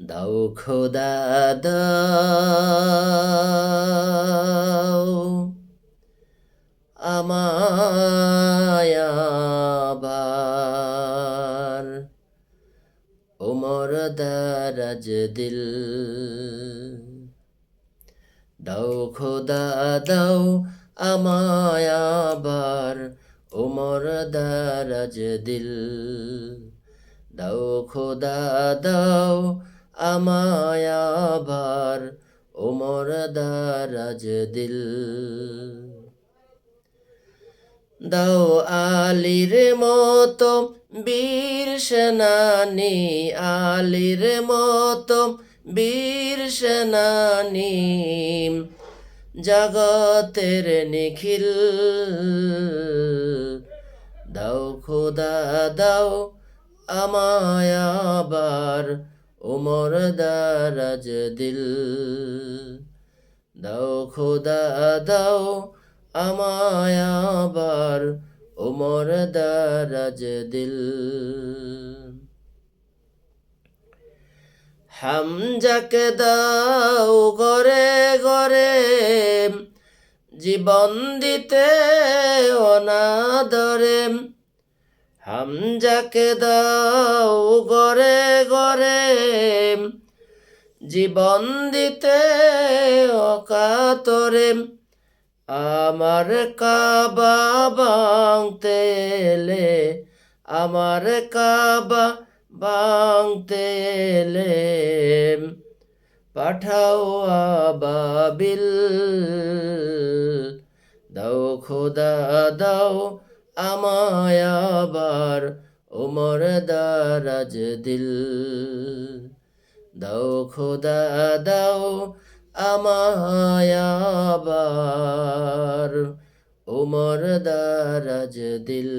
দাও খোদা দাও আমায় আবার ওমর দারাজ দিল। দাও খোদা দাও আমায় আবার ওমর দারাজ দিল। দাও খোদা দাও আমায় আবার ওমর দারাজ দিল। দাও আলীর মতো বীর সেনানী, আলীর মতো বীর সেনানী, জগতের নিখিল। দাও খোদা দাও আমায় আবার ওমর দারাজ দিল। দাও খোদা দাও আমায় আবার ওমর দারাজ দিল। হামজাকে দাও ঘরে ঘরে জীবন দিতে অনাদরে। হামজাকে দাও ঘরে ঘরে জীবন দিতে অকাতরে। আমার কাবা ভাঙতে এলে, আমার কাবা ভাঙতে এলে পাঠাও আবাবিল। দাও খোদা দাও আমায় আবার ওমর দারাজ দিল। দাও খোদা দাও আমায় আবার ওমর দারাজ দিল।